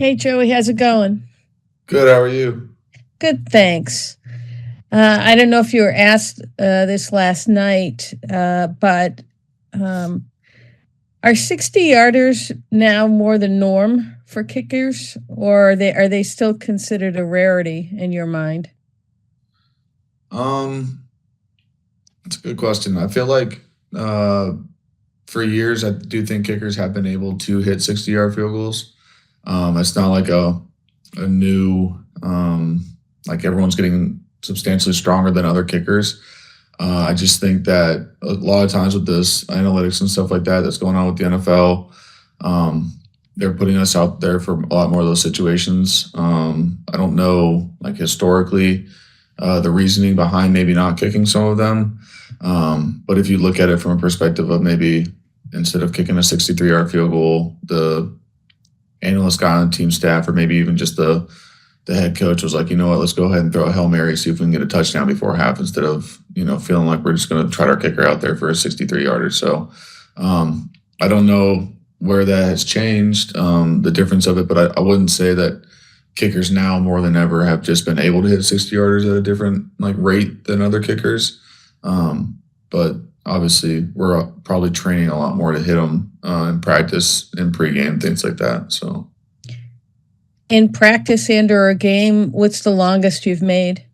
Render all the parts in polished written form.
Hey, Joey, how's it going? Good. How are you? Good, thanks. I don't know if you were asked this last night, but um, are 60-yarders now more the norm for kickers, or are they still considered a rarity in your mind? Um, it's a good question. I feel like uh, for years, I do think kickers have been able to hit 60-yard field goals. It's not like a new like everyone's getting substantially stronger than other kickers. I just think that a lot of times with this analytics and stuff like that that's going on with the NFL, they're putting us out there for a lot more of those situations. I don't know, like historically, the reasoning behind maybe not kicking some of them. But if you look at it from a perspective of maybe instead of kicking a 63-yard field goal, the analyst guy on the team staff, or maybe even just the head coach was like, you know what, let's go ahead and throw a Hail Mary, see if we can get a touchdown before half instead of, feeling like we're just going to try our kicker out there for a 63-yarder. So I don't know where that has changed, the difference of it, but I wouldn't say that kickers now more than ever have just been able to hit 60-yarders at a different like rate than other kickers. But obviously we're probably training a lot more to hit them in practice, in pregame, things like that. So In practice and or a game, what's the longest you've made?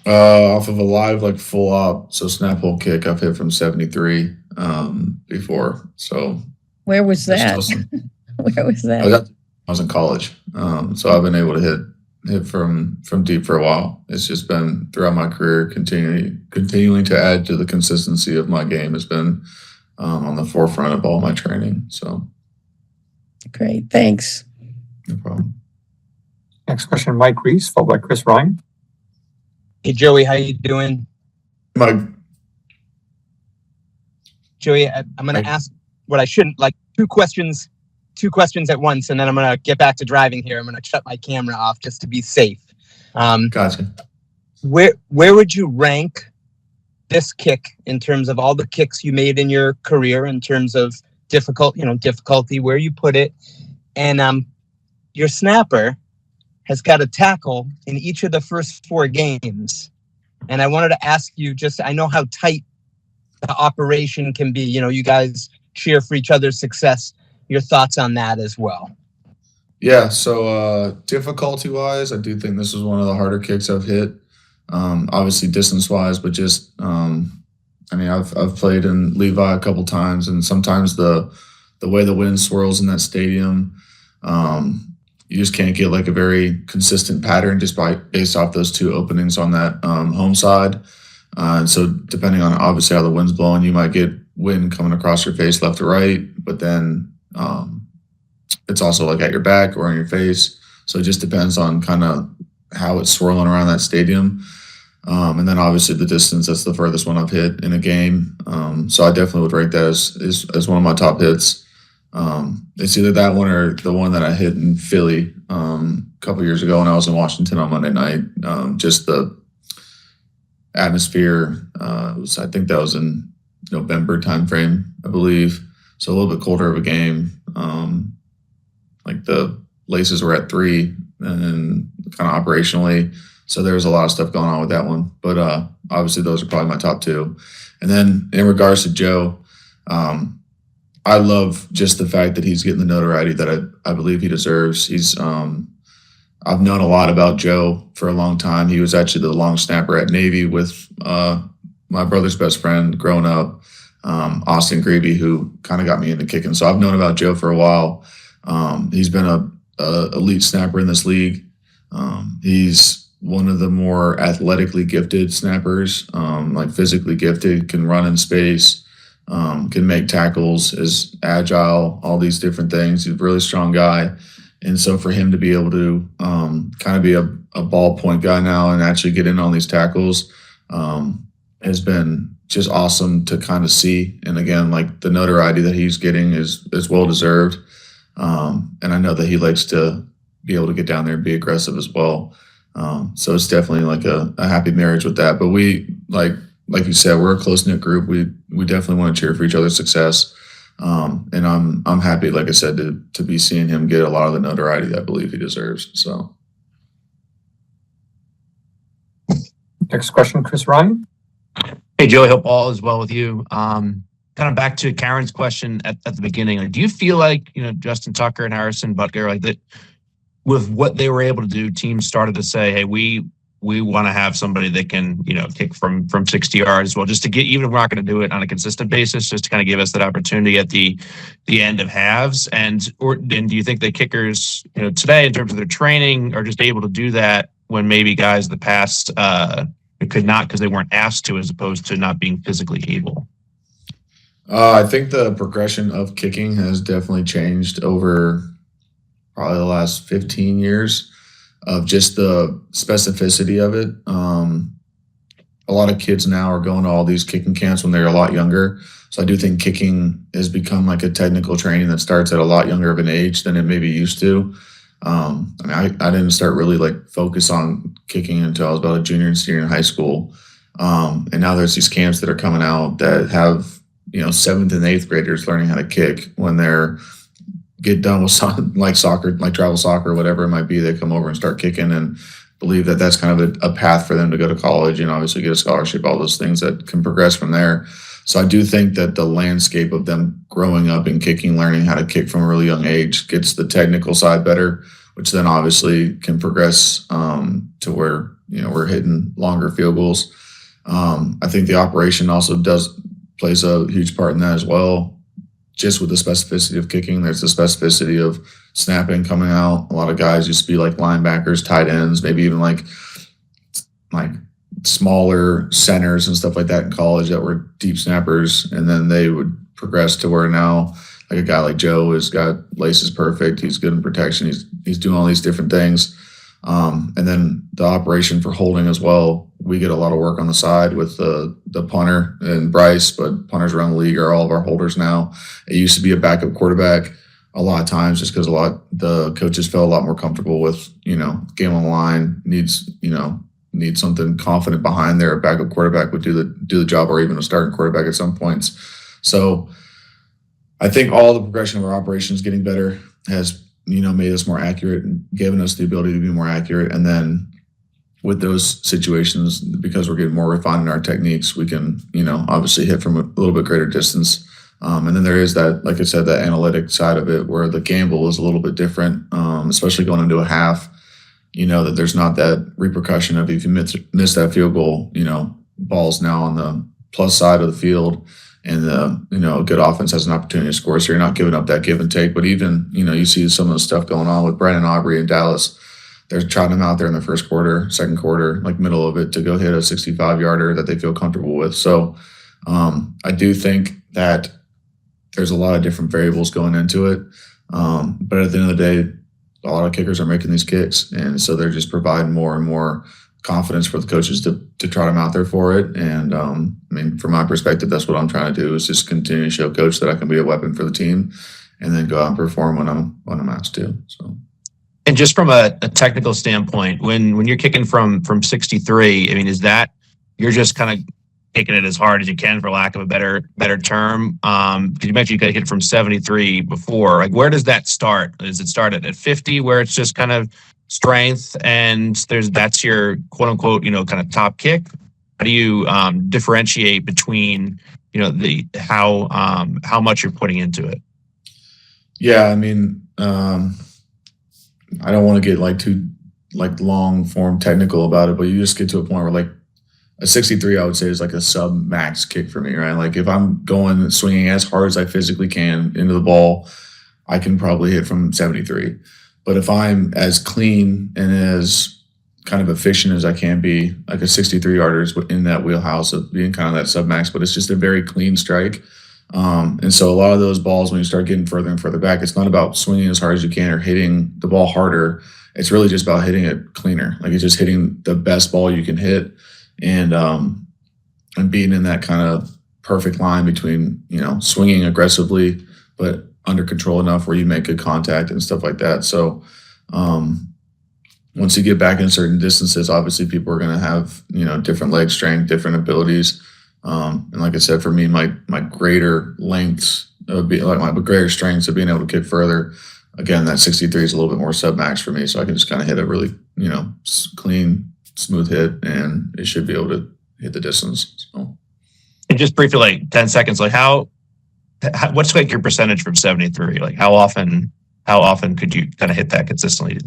off of a live like full op, so snap hole kick, I've hit from 73 before. So Where was there's that? still some. Where was I that? was, at, I was in college, so I've been able to hit from deep for a while. It's just been throughout my career, continuing to add to the consistency of my game has been on the forefront of all my training. So Great, thanks. no problem. Next question, Mike Reese, followed by Chris Ryan. Hey Joey, how you doing? Mike, Joey, I'm going to ask what I shouldn't, like two questions at once, and then I'm going to get back to driving here. I'm going to shut my camera off just to be safe. gotcha. Where would you rank this kick in terms of all the kicks you made in your career, in terms of difficulty, where you put it? And your snapper has got a tackle in each of the first four games. And I wanted to ask you, I know how tight the operation can be. You guys cheer for each other's success. Your thoughts on that as well? Yeah. So difficulty wise, I do think this is one of the harder kicks I've hit. Obviously distance wise, but just I've played in Levi a couple times, and sometimes the way the wind swirls in that stadium, you just can't get like a very consistent pattern just based off those two openings on that home side. And so depending on obviously how the wind's blowing, you might get wind coming across your face left to right, but then it's also like at your back or on your face. So it just depends on kind of how it's swirling around that stadium. And then obviously the distance, that's the furthest one I've hit in a game. So I definitely would rate that as one of my top hits. It's either that one or the one that I hit in Philly a couple years ago when I was in Washington on Monday night. Just the atmosphere. I think that was in November timeframe, I believe. So a little bit colder of a game. Like the laces were at 3 and kind of operationally. So there was a lot of stuff going on with that one. But obviously those are probably my top two. And then in regards to Joe, I love just the fact that he's getting the notoriety that I believe he deserves. I've known a lot about Joe for a long time. He was actually the long snapper at Navy with my brother's best friend growing up, Austin Greavy, who kind of got me into kicking. So I've known about Joe for a while. He's been a elite snapper in this league. He's one of the more athletically gifted snappers, like physically gifted, can run in space. Can make tackles, is agile, all these different things. He's a really strong guy. And so for him to be able to kind of be a ballpoint guy now and actually get in on these tackles has been just awesome to kind of see. And again, like the notoriety that he's getting is well deserved. And I know that he likes to be able to get down there and be aggressive as well. So it's definitely like a happy marriage with that. But we like you said, we're a close knit group. We definitely want to cheer for each other's success. And I'm happy, like I said, to be seeing him get a lot of the notoriety that I believe he deserves. So. Next question, Chris Ryan. Hey, Joey, hope all is well with you. Kind of back to Karen's question at the beginning. Like, do you feel like, Justin Tucker and Harrison Butker, like that with what they were able to do, teams started to say, hey, we want to have somebody that can, kick from 60 yards. Well, just to get, even if we're not going to do it on a consistent basis, just to kind of give us that opportunity at the end of halves. And do you think the kickers, today in terms of their training are just able to do that when maybe guys in the past could not because they weren't asked to, as opposed to not being physically able? I think the progression of kicking has definitely changed over probably the last 15 years of just the specificity of it. A lot of kids now are going to all these kicking camps when they're a lot younger. So I do think kicking has become like a technical training that starts at a lot younger of an age than it maybe used to. I didn't start really like focus on kicking until I was about a junior and senior in high school. And now there's these camps that are coming out that have, 7th and 8th graders learning how to kick when they're get done with like soccer, like travel soccer, whatever it might be. They come over and start kicking and believe that that's kind of a path for them to go to college and obviously get a scholarship, all those things that can progress from there. So I do think that the landscape of them growing up and kicking, learning how to kick from a really young age gets the technical side better, which then obviously can progress to where, we're hitting longer field goals. I think the operation also plays a huge part in that as well. Just with the specificity of kicking, there's the specificity of snapping coming out. A lot of guys used to be like linebackers, tight ends, maybe even like smaller centers and stuff like that in college that were deep snappers. And then they would progress to where now, like a guy like Joe has got laces perfect. He's good in protection. He's doing all these different things. And then the operation for holding as well. We get a lot of work on the side with the punter and Bryce, but punters around the league are all of our holders now. It used to be a backup quarterback a lot of times just because the coaches felt a lot more comfortable with, game on the line, needs something confident behind there. A backup quarterback would do the job, or even a starting quarterback at some points. So I think all the progression of our operations getting better has made us more accurate and given us the ability to be more accurate. And then with those situations, because we're getting more refined in our techniques, we can, obviously hit from a little bit greater distance. And then there is that, like I said, that analytic side of it where the gamble is a little bit different, especially going into a half, that there's not that repercussion of if you miss that field goal, ball's now on the plus side of the field. And a good offense has an opportunity to score, so you're not giving up that give and take. But even you see some of the stuff going on with Brandon Aubrey in Dallas. They're trotting him out there in the first quarter, second quarter, like middle of it, to go hit a 65-yarder that they feel comfortable with. So I do think that there's a lot of different variables going into it. But at the end of the day, a lot of kickers are making these kicks, and so they're just providing more and more confidence for the coaches to trot them out there for it. And from my perspective, that's what I'm trying to do, is just continue to show coach that I can be a weapon for the team, and then go out and perform when I'm asked to. So. And just from a technical standpoint, when you're kicking from 63, is that you're just kind of kicking it as hard as you can, for lack of a better term? Because you mentioned you could hit from 73 before. Like, where does that start? Does it start at 50, where it's just kind of strength and that's your quote unquote, kind of top kick? How do you differentiate between, how much you're putting into it? Yeah, I don't want to get too long form technical about it, but you just get to a point where a 63, I would say, is like a sub max kick for me, right? Like if I'm going swinging as hard as I physically can into the ball, I can probably hit from 73. But if I'm as clean and as kind of efficient as I can be, like a 63 yarder is in that wheelhouse of being kind of that sub max, but it's just a very clean strike. And so a lot of those balls, when you start getting further and further back, it's not about swinging as hard as you can or hitting the ball harder. It's really just about hitting it cleaner. Like it's just hitting the best ball you can hit, and being in that kind of perfect line between, swinging aggressively, but under control enough where you make good contact and stuff like that. So once you get back in certain distances, obviously people are going to have, different leg strength, different abilities. And like I said, for me, my greater lengths It would be like my greater strengths of being able to kick further. Again, that 63 is a little bit more sub max for me, so I can just kind of hit a really, clean, smooth hit, and it should be able to hit the distance. So. And just briefly, like 10 seconds, like what's like your percentage from 73? Like how often could you kind of hit that consistently?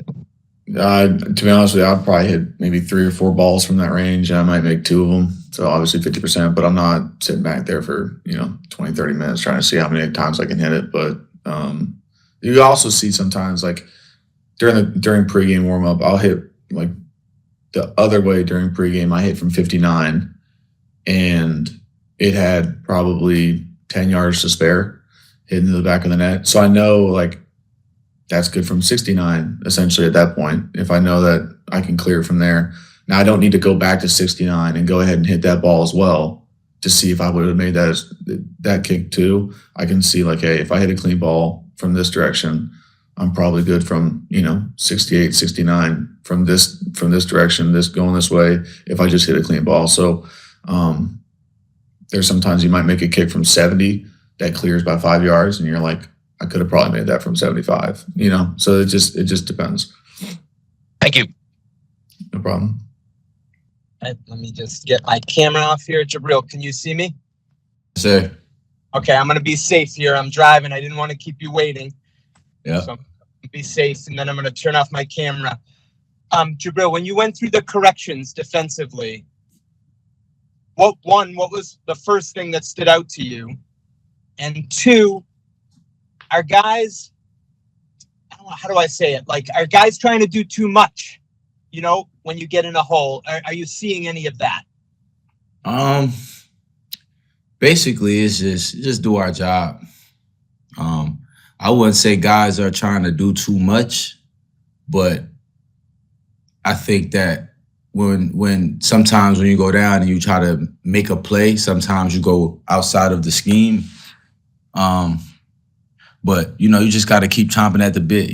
To be honest with you, I'd probably hit maybe 3 or 4 balls from that range, and I might make 2 of them. So obviously 50%, but I'm not sitting back there for, 20, 30 minutes trying to see how many times I can hit it. But you also see sometimes like during pregame warm up, I'll hit like the other way during pregame. I hit from 59 and it had probably 10 yards to spare hitting to the back of the net. So I know like that's good from 69 essentially at that point. If I know that I can clear from there. Now I don't need to go back to 69 and go ahead and hit that ball as well to see if I would have made that kick too. I can see like, hey, if I hit a clean ball from this direction, I'm probably good from, 68, 69 from this direction, this going this way, if I just hit a clean ball. So there's sometimes you might make a kick from 70 that clears by 5 yards and you're like, I could have probably made that from 75, so it just depends. Thank you. No problem. Let me just get my camera off here. Jabrill, can you see me? Sir. Okay, I'm going to be safe here. I'm driving. I didn't want to keep you waiting. Yeah. So I'm going to be safe, and then I'm going to turn off my camera. Jabrill, when you went through the corrections defensively, what was the first thing that stood out to you? And 2, are guys, how do I say it? Like, are guys trying to do too much, when you get in a hole? Are you seeing any of that? Basically, it's just do our job. I wouldn't say guys are trying to do too much, but I think that when sometimes when you go down and you try to make a play, sometimes you go outside of the scheme. But you just got to keep chomping at the bit.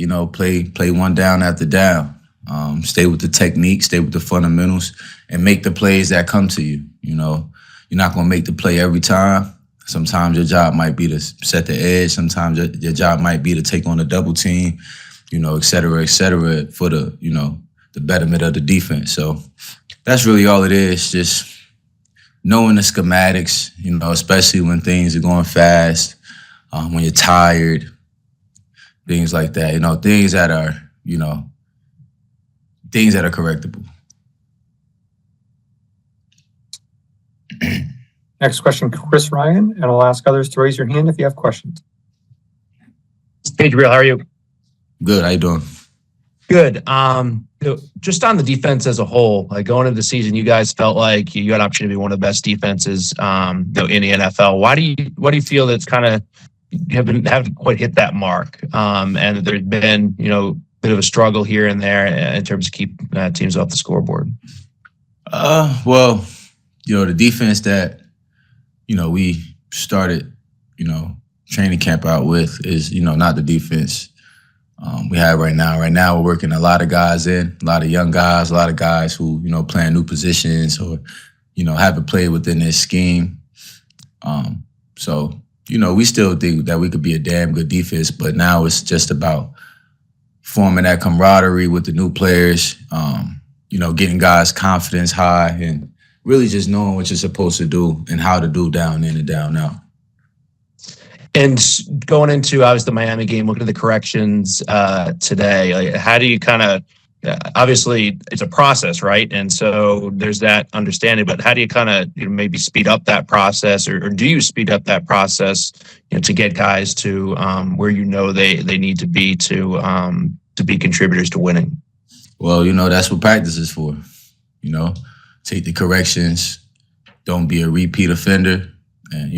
Play one down after down. Stay with the technique, stay with the fundamentals, and make the plays that come to you. You're not going to make the play every time. Sometimes your job might be to set the edge. Sometimes your job might be to take on a double team, et cetera, for the, the betterment of the defense. So that's really all it is. Just knowing the schematics, especially when things are going fast, when you're tired, things like that, things that are, things that are correctable. Next question, Chris Ryan, and I'll ask others to raise your hand if you have questions. Hey, Jabrill, how are you? Good. How you doing? Good. Just on the defense as a whole, like going into the season, you guys felt like you had an opportunity to be one of the best defenses in the NFL. Why do you feel that's kind of haven't quite hit that mark? And there's been, bit of a struggle here and there in terms of keep teams off the scoreboard. Well, the defense that, we started, training camp out with is, not the defense we have right now. Right now, we're working a lot of guys in, a lot of young guys, a lot of guys who, playing new positions or, haven't played within this scheme. So, we still think that we could be a damn good defense, but now it's just about forming that camaraderie with the new players, getting guys' confidence high and really just knowing what you're supposed to do and how to do down in and down out. And going into, obviously, the Miami game, looking at the corrections today, like, how do you kind of, obviously, it's a process, right? And so there's that understanding, but how do you kind of maybe speed up that process or do you speed up that process to get guys to where they need to be be contributors to winning? Well, that's what practice is for. Take the corrections, don't be a repeat offender. And,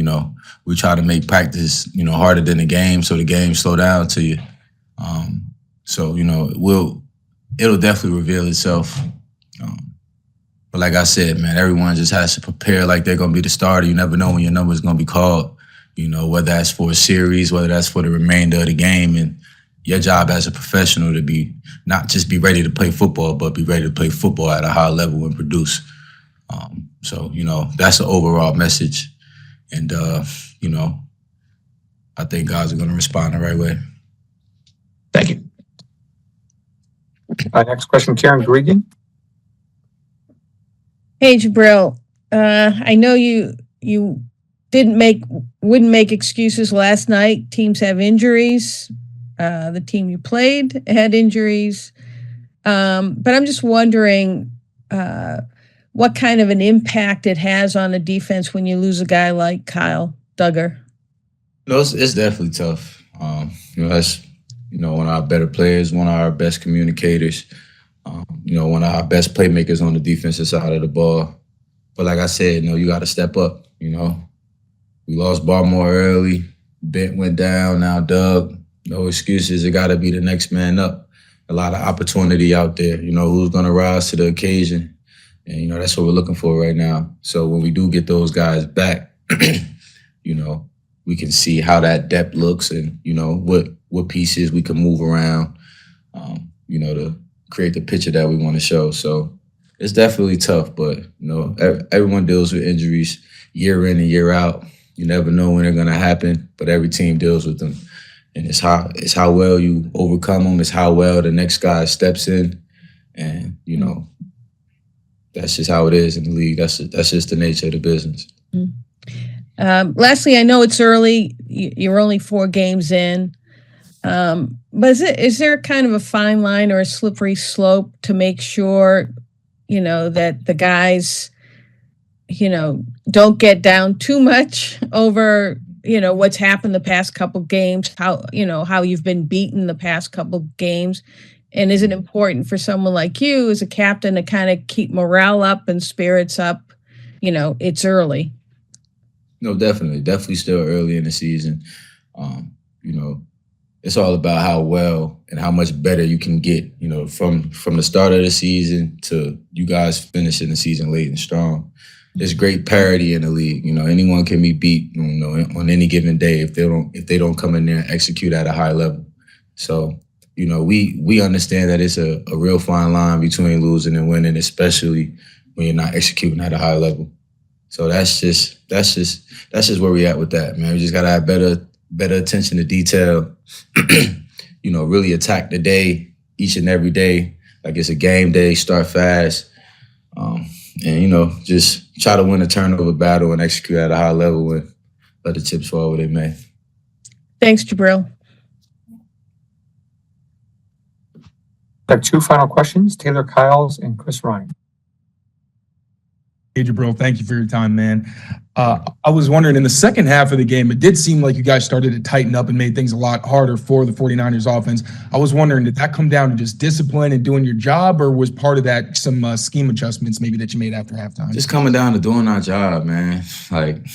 we try to make practice, harder than the game so the game slow down to you. So, it'll definitely reveal itself. But like I said, man, everyone just has to prepare like they're going to be the starter. You never know when your number is going to be called, whether that's for a series, whether that's for the remainder of the game. And your job as a professional to be not just be ready to play football, but be ready to play football at a high level and produce. So, that's the overall message. And, I think guys are going to respond the right way. Thank you. Next question, Karen Gregan. Hey, Jabrill. I know you wouldn't make excuses last night. Teams have injuries. The team you played had injuries. But I'm just wondering what kind of an impact it has on the defense when you lose a guy like Kyle Duggar. No, it's definitely tough. That's one of our better players, one of our best communicators. One of our best playmakers on the defensive side of the ball. But like I said, you got to step up. We lost Baltimore early. Bent went down. Now Doug. No excuses. It got to be the next man up. A lot of opportunity out there. Who's going to rise to the occasion. And, that's what we're looking for right now. So when we do get those guys back, we can see how that depth looks and, what pieces we can move around, to create the picture that we want to show. So it's definitely tough, but, everyone deals with injuries year in and year out. You never know when they're going to happen, but every team deals with them. And it's how well you overcome them. It's how well the next guy steps in. And, that's just how it is in the league. That's just the nature of the business. Lastly, I know it's early. You're only 4 games in. But is there kind of a fine line or a slippery slope to make sure, that the guys, don't get down too much over, what's happened the past couple games, how you've been beaten the past couple games? And is it important for someone like you as a captain to kind of keep morale up and spirits up? It's early. No, definitely still early in the season. It's all about how well and how much better you can get, from the start of the season to you guys finishing the season late and strong. There's great parity in the league. Anyone can be beat, on any given day if they don't come in there and execute at a high level. So, we understand that it's a real fine line between losing and winning, especially when you're not executing at a high level. So that's just where we at with that, man. We just gotta have better attention to detail. Really attack the day each and every day like it's a game day. Start fast, and just try to win a turnover battle and execute at a high level and let the chips fall where they may. Thanks, Jabrill. I have 2 final questions, Taylor Kyles and Chris Ryan. Hey, Jabrill, thank you for your time, man. I was wondering, in the second half of the game, it did seem like you guys started to tighten up and made things a lot harder for the 49ers offense. I was wondering, did that come down to just discipline and doing your job, or was part of that some scheme adjustments maybe that you made after halftime? Just coming down to doing our job, man. Like,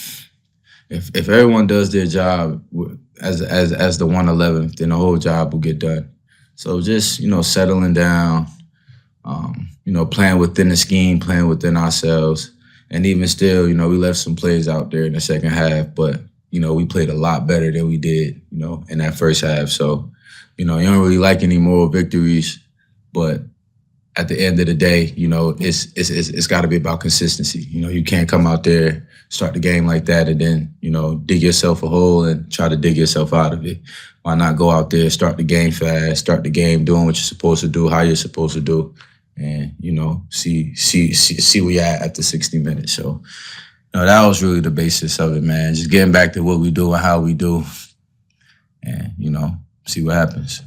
if everyone does their job as the 111th, then the whole job will get done. So just, settling down, playing within the scheme, playing within ourselves. And even still, we left some plays out there in the second half, but, we played a lot better than we did, in that first half. So, you don't really like any moral victories, but at the end of the day, it's got to be about consistency. You can't come out there, start the game like that, and then, dig yourself a hole and try to dig yourself out of it. Why not go out there, start the game fast, start the game doing what you're supposed to do, how you're supposed to do, and, see where you're at after 60 minutes. So, that was really the basis of it, man. Just getting back to what we do and how we do and, see what happens.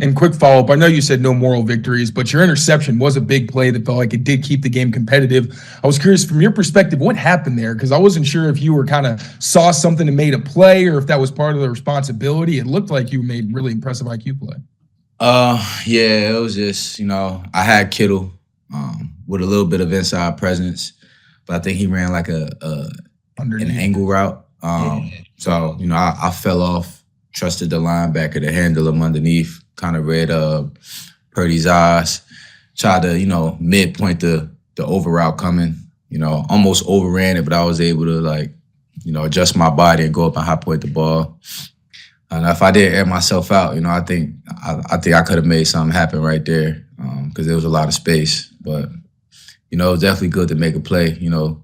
And quick follow-up, I know you said no moral victories, but your interception was a big play that felt like it did keep the game competitive. I was curious, from your perspective, what happened there? Because I wasn't sure if you were kind of saw something and made a play or if that was part of the responsibility. It looked like you made really impressive IQ play. Yeah, it was just, I had Kittle with a little bit of inside presence, but I think he ran like an angle route. So, I fell off, trusted the linebacker to handle him underneath. Kind of read Purdy's eyes, tried to, midpoint the over route coming, almost overran it, but I was able to adjust my body and go up and high point the ball. And if I didn't air myself out, I think I could have made something happen right there because there was a lot of space. But, it was definitely good to make a play. I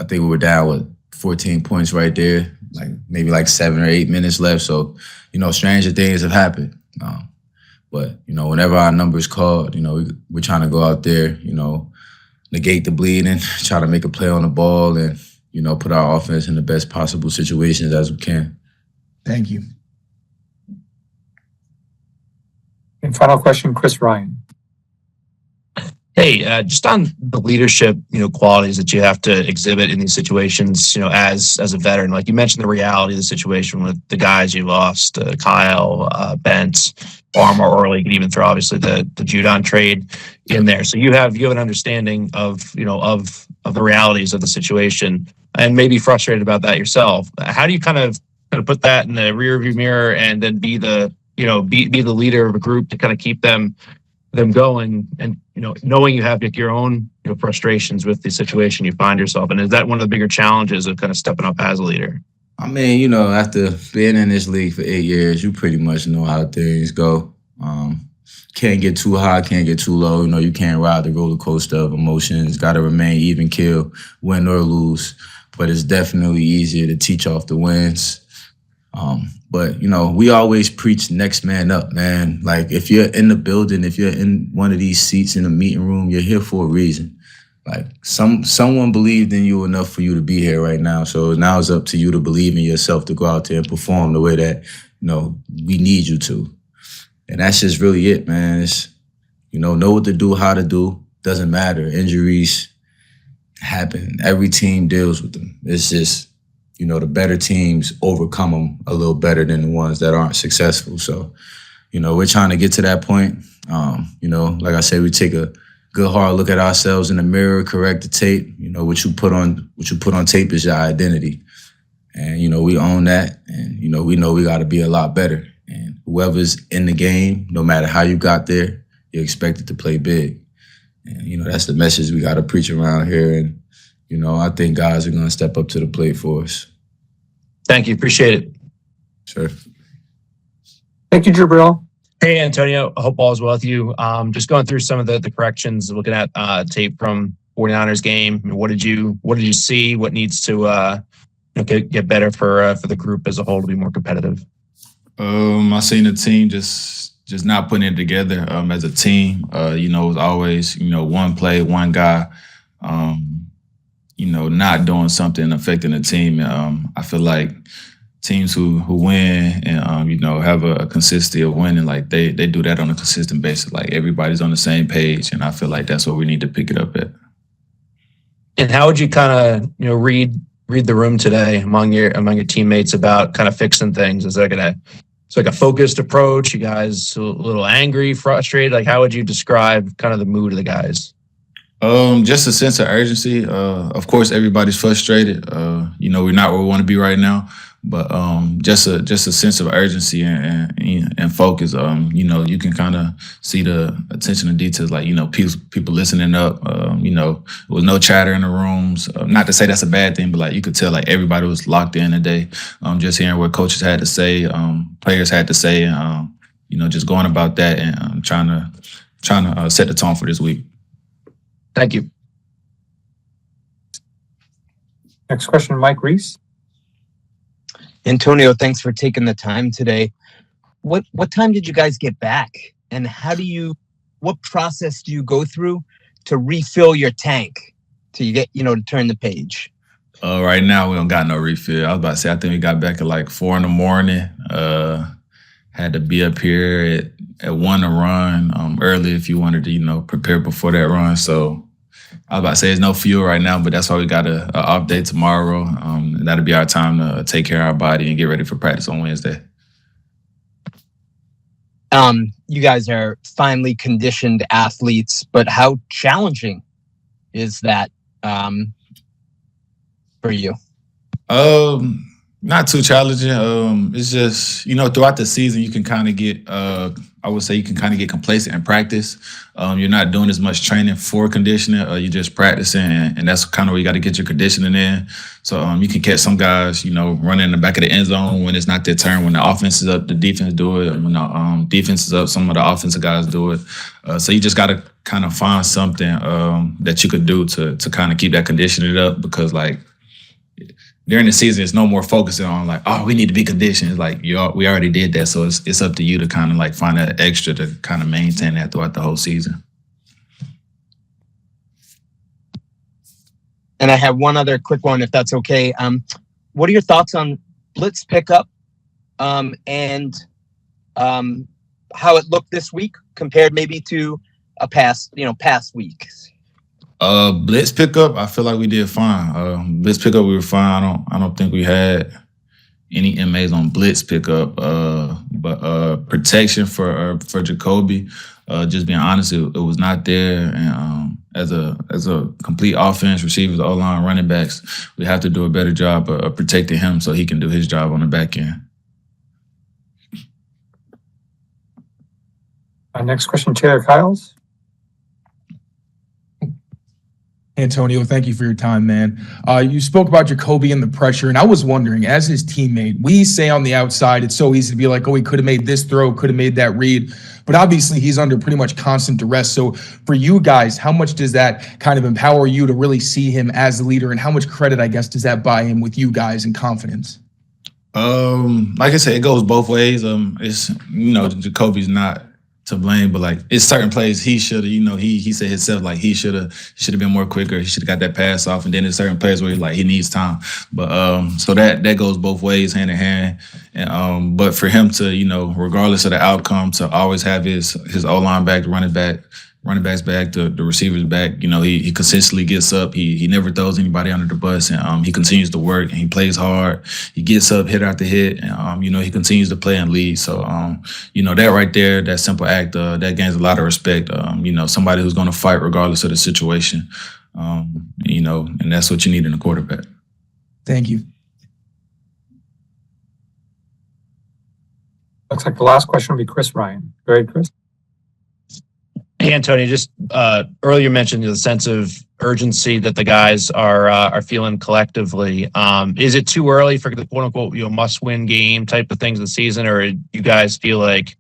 think we were down with 14 points right there. maybe like 7 or 8 minutes left. So, stranger things have happened. But, whenever our number is called, we're trying to go out there, negate the bleeding, try to make a play on the ball, and, put our offense in the best possible situations as we can. Thank you. And final question, Chris Ryan. Hey, just on the leadership, qualities that you have to exhibit in these situations, as a veteran, like you mentioned the reality of the situation with the guys you lost, Kyle, Bent, Armor early. You can even throw obviously the Judon trade in there. So you have an understanding of the realities of the situation, and maybe frustrated about that yourself. How do you kind of put that in the rearview mirror and then be the leader of a group to kind of keep them going, and knowing you have your own frustrations with the situation you find yourself in? Is that one of the bigger challenges of kind of stepping up as a leader? I mean, after being in this league for 8 years, you pretty much know how things go. Can't get too high, can't get too low. You can't ride the roller coaster of emotions. Got to remain even keel, win or lose. But it's definitely easier to teach off the wins. But, we always preach next man up, man. Like, if you're in the building, if you're in one of these seats in the meeting room, you're here for a reason. Like, someone believed in you enough for you to be here right now. So now it's up to you to believe in yourself to go out there and perform the way that, we need you to. And that's just really it, man. It's, know what to do, how to do. Doesn't matter. Injuries happen. Every team deals with them. It's just, the better teams overcome them a little better than the ones that aren't successful. So, we're trying to get to that point. Like I said, we take a good hard look at ourselves in the mirror, correct the tape. What you put on tape is your identity. And, we own that. And, we know we got to be a lot better. And whoever's in the game, no matter how you got there, you're expected to play big. And, that's the message we got to preach around here. And, I think guys are going to step up to the plate for us. Thank you. Appreciate it. Sure. Thank you, Jabrill. Hey, Antonio. I hope all is well with you. Just going through some of the corrections, looking at tape from 49ers game. What did you see? What needs to get better for the group as a whole to be more competitive? I seen the team just not putting it together as a team. It was always, one play, one guy, not doing something affecting the team. I feel like teams who win and, have a consistency of winning, like they do that on a consistent basis. Like everybody's on the same page. And I feel like that's what we need to pick it up at. And how would you kind of, read the room today among your teammates about kind of fixing things? Is that it's like a focused approach? You guys a little angry, frustrated? Like, how would you describe kind of the mood of the guys? Just a sense of urgency. Of course, everybody's frustrated. We're not where we want to be right now, but just a sense of urgency and focus. You can kind of see the attention to details, like people listening up. There was no chatter in the rooms. Not to say that's a bad thing, but like you could tell, like everybody was locked in today. Just hearing what coaches had to say, players had to say, just going about that and trying to set the tone for this week. Thank you. Next question, Mike Reese. Antonio, thanks for taking the time today. What time did you guys get back? And what process do you go through to refill your tank till you get, to turn the page? Right now we don't got no refill. I was about to say, I think we got back at like 4 a.m. Had to be up here at 1 to run early if you wanted to, prepare before that run. So I was about to say there's no fuel right now, but that's why we got an off day tomorrow. That'll be our time to take care of our body and get ready for practice on Wednesday. You guys are finely conditioned athletes, but how challenging is that for you? Not too challenging. It's just, throughout the season, you can kind of get, I would say you can kind of get complacent in practice. You're not doing as much training for conditioning. You're just practicing, and that's kind of where you got to get your conditioning in. So you can catch some guys, running in the back of the end zone when it's not their turn. When the offense is up, the defense do it. When the defense is up, some of the offensive guys do it. So you just got to kind of find something that you could do to kind of keep that conditioning up, because like, during the season, it's no more focusing on like, oh, we need to be conditioned. It's like we already did that, so it's up to you to kind of like find that extra to kind of maintain that throughout the whole season. And I have one other quick one, if that's okay. What are your thoughts on blitz pickup and how it looked this week compared maybe to a past week? Blitz pickup, I feel like we did fine. Blitz pickup, we were fine. I don't think we had any inmates on blitz pickup. But protection for Jacoby, just being honest, it was not there. And as a complete offense, receivers, O-line, running backs, we have to do a better job of protecting him so he can do his job on the back end. Next question, Taylor Kyles. Antonio, thank you for your time, man. You spoke about Jacoby and the pressure, and I was wondering, as his teammate, we say on the outside, it's so easy to be like, oh, he could have made this throw, could have made that read, but obviously he's under pretty much constant duress. So for you guys, how much does that kind of empower you to really see him as the leader, and how much credit, I guess, does that buy him with you guys and confidence? Like I said, it goes both ways. It's Jacoby's not to blame, but like it's certain plays he should have, he said himself like he should have been more quicker. He should have got that pass off, and then there's certain plays where he's like he needs time. But so that goes both ways, hand in hand. And but for him to regardless of the outcome, to always have his O-line back, running backs back, the receivers back. He consistently gets up. He never throws anybody under the bus, and he continues to work and he plays hard. He gets up, hit after hit, and he continues to play and lead. So that right there, that simple act, that gains a lot of respect. Somebody who's going to fight regardless of the situation. And that's what you need in a quarterback. Thank you. Looks like the last question will be Chris Ryan. Go ahead, Chris. Hey, Antonio, just earlier mentioned the sense of urgency that the guys are feeling collectively. Is it too early for the quote unquote must-win game type of things of the season, or do you guys feel like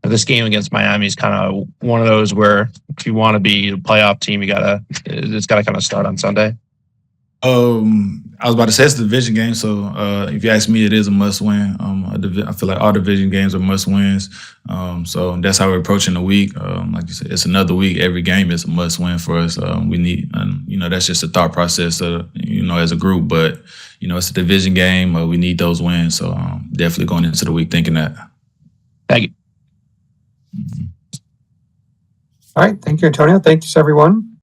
this game against Miami is kind of one of those where if you want to be a playoff team, it's got to kind of start on Sunday? I was about to say it's a division game, so if you ask me, it is a must-win. I feel like all division games are must-wins, so that's how we're approaching the week. Like you said, it's another week. Every game is a must-win for us. We need, that's just a thought process, as a group. But it's a division game. We need those wins, so definitely going into the week thinking that. Thank you. All right, thank you, Antonio. Thanks, everyone.